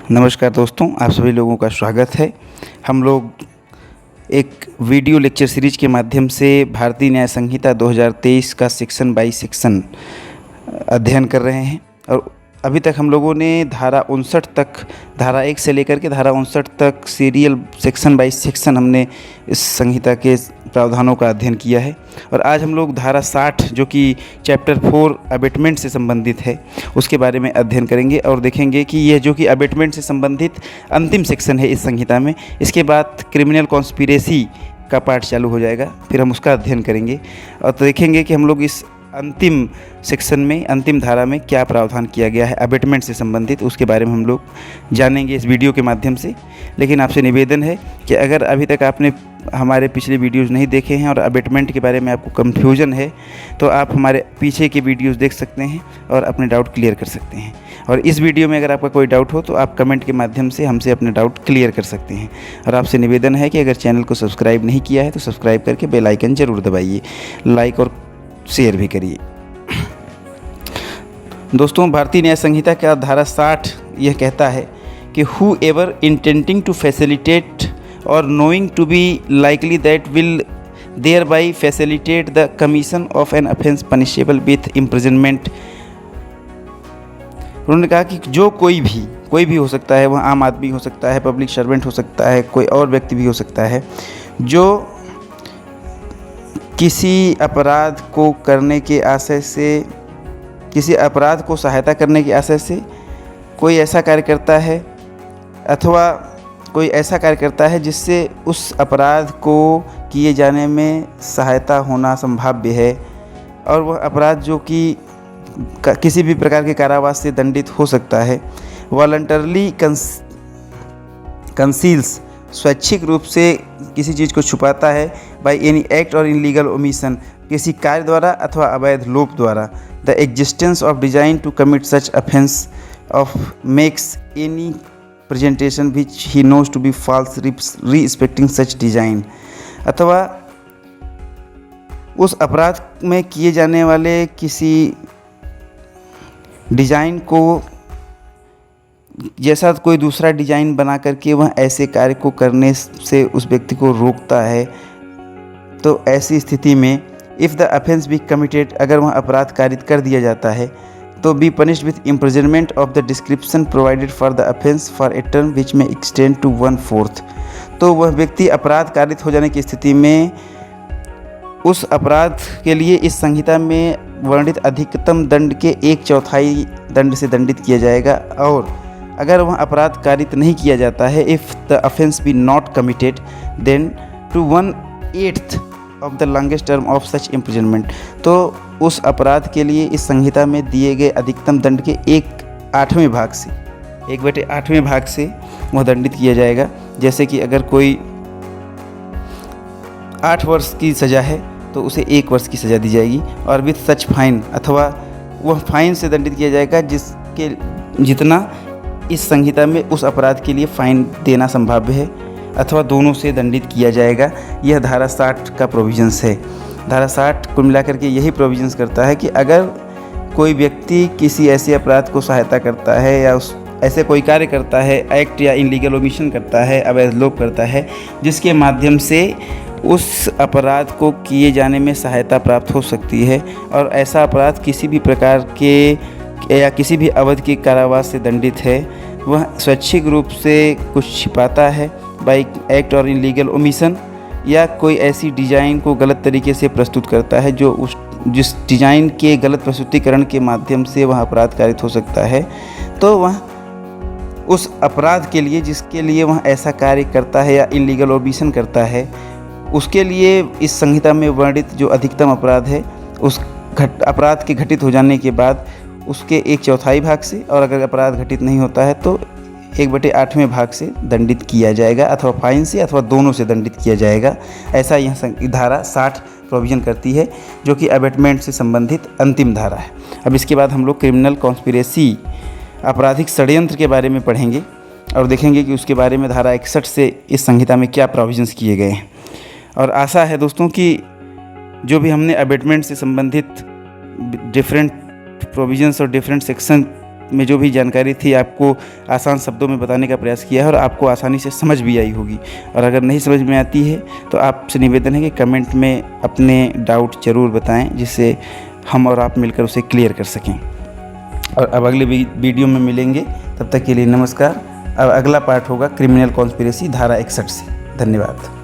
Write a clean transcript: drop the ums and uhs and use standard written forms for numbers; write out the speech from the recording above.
नमस्कार दोस्तों, आप सभी लोगों का स्वागत है। हम लोग एक वीडियो लेक्चर सीरीज के माध्यम से भारतीय न्याय संहिता 2023 का सेक्शन बाय सेक्शन अध्ययन कर रहे हैं और अभी तक हम लोगों ने धारा 59 तक, धारा 1 से लेकर के धारा 59 तक सीरियल सेक्शन बाय सेक्शन हमने इस संहिता के प्रावधानों का अध्ययन किया है। और आज हम लोग धारा 60 जो कि चैप्टर 4 अबेटमेंट से संबंधित है उसके बारे में अध्ययन करेंगे और देखेंगे कि यह जो कि अबेटमेंट से संबंधित अंतिम सेक्शन है इस संहिता में। इसके बाद क्रिमिनल कॉन्स्पिरेसी का पार्ट चालू हो जाएगा, फिर हम उसका अध्ययन करेंगे और तो देखेंगे कि हम लोग इस अंतिम सेक्शन में, अंतिम धारा में क्या प्रावधान किया गया है अबेटमेंट से संबंधित, उसके बारे में हम लोग जानेंगे इस वीडियो के माध्यम से। लेकिन आपसे निवेदन है कि अगर अभी तक आपने हमारे पिछले वीडियोस नहीं देखे हैं और अबेटमेंट के बारे में आपको कन्फ्यूजन है तो आप हमारे पीछे के वीडियोस देख सकते हैं और अपने डाउट क्लियर कर सकते हैं। और इस वीडियो में अगर आपका कोई डाउट हो तो आप कमेंट के माध्यम से हमसे अपने डाउट क्लियर कर सकते हैं। और आपसे निवेदन है कि अगर चैनल को सब्सक्राइब नहीं किया है तो सब्सक्राइब करके बेल आइकन ज़रूर दबाइए, लाइक और शेयर भी करिए। दोस्तों, भारतीय न्याय संहिता का धारा 60 यह कहता है कि whoever intending to facilitate or knowing to be likely that will thereby facilitate the commission of an offence punishable with imprisonment. उन्होंने कहा कि जो कोई भी हो सकता है, वह आम आदमी हो सकता है, पब्लिक सर्वेंट हो सकता है, कोई और व्यक्ति भी हो सकता है, जो किसी अपराध को करने के आशय से, किसी अपराध को सहायता करने के आशय से कोई ऐसा कार्य करता है अथवा कोई ऐसा कार्य करता है जिससे उस अपराध को किए जाने में सहायता होना संभाव्य है और वह अपराध जो कि किसी भी प्रकार के कारावास से दंडित हो सकता है, वॉलंटरली कंसील्स, स्वैच्छिक रूप से किसी चीज़ को छुपाता है, by any act or illegal omission, किसी कार्य द्वारा अथवा अवैध लोप द्वारा, the existence of design to commit such offence of makes any presentation which he knows to be false respecting such design, अथवा उस अपराध में किए जाने वाले किसी डिजाइन को जैसा कोई दूसरा डिजाइन बना करके वह ऐसे कार्य को करने से उस व्यक्ति को रोकता है, तो ऐसी स्थिति में if the offence be committed, अगर वह अपराध कारित कर दिया जाता है तो be punished with imprisonment of the description provided for the offence for a term which में एक्सटेंड टू 1/4। तो वह व्यक्ति अपराध कारित हो जाने की स्थिति में उस अपराध के लिए इस संहिता में वर्णित अधिकतम दंड के 1/4 दंड से दंडित किया जाएगा। और अगर वह अपराध कारित नहीं किया जाता है, if the offence be not committed, then to 1/8 of the longest term of such imprisonment, तो उस अपराध के लिए इस संहिता में दिए गए अधिकतम दंड के 1/8वें भाग से, 1/8वें भाग से वह दंडित किया जाएगा। जैसे कि अगर कोई 8 वर्ष की सज़ा है तो उसे 1 वर्ष की सज़ा दी जाएगी और विथ सच फाइन, अथवा वह फाइन से दंडित किया जाएगा जिसके जितना इस संहिता में उस अपराध के लिए फ़ाइन देना संभाव्य है, अथवा दोनों से दंडित किया जाएगा। यह धारा 60 का प्रोविजंस है। धारा 60 कुल मिलाकर के यही प्रोविजंस करता है कि अगर कोई व्यक्ति किसी ऐसे अपराध को सहायता करता है या उस ऐसे कोई कार्य करता है, एक्ट या इनलीगल ओमिशन करता है, अवैध लोप करता है, जिसके माध्यम से उस अपराध को किए जाने में सहायता प्राप्त हो सकती है और ऐसा अपराध किसी भी प्रकार के या किसी भी अवधि के कारावास से दंडित है, वह स्वैच्छिक रूप से कुछ छिपाता है, bye act or illegal omission, या कोई ऐसी डिज़ाइन को गलत तरीके से प्रस्तुत करता है जो जिस डिज़ाइन के गलत प्रस्तुतिकरण के माध्यम से वह अपराध कारित हो सकता है, तो वह उस अपराध के लिए जिसके लिए वह ऐसा कार्य करता है या इनलीगल ओमिशन करता है, उसके लिए इस संहिता में वर्णित जो अधिकतम अपराध है उस अपराध के घटित हो जाने के बाद उसके 1/4 भाग से, और अगर अपराध घटित नहीं होता है तो 1/8वें भाग से दंडित किया जाएगा, अथवा फाइन से अथवा दोनों से दंडित किया जाएगा। ऐसा यह धारा 60 प्रोविज़न करती है जो कि अबेटमेंट से संबंधित अंतिम धारा है। अब इसके बाद हम लोग क्रिमिनल कॉन्स्पिरेसी, आपराधिक षड्यंत्र के बारे में पढ़ेंगे और देखेंगे कि उसके बारे में धारा 61 से इस संहिता में क्या प्रोविजंस किए गए हैं। और आशा है दोस्तों कि जो भी हमने अबेटमेंट से संबंधित डिफरेंट प्रोविजंस और डिफरेंट सेक्शन में जो भी जानकारी थी आपको आसान शब्दों में बताने का प्रयास किया है और आपको आसानी से समझ भी आई होगी। और अगर नहीं समझ में आती है तो आपसे निवेदन है कि कमेंट में अपने डाउट ज़रूर बताएं, जिससे हम और आप मिलकर उसे क्लियर कर सकें। और अब अगले वीडियो में मिलेंगे, तब तक के लिए नमस्कार। अब अगला पार्ट होगा क्रिमिनल कॉन्स्पिरेसी धारा 61 से। धन्यवाद।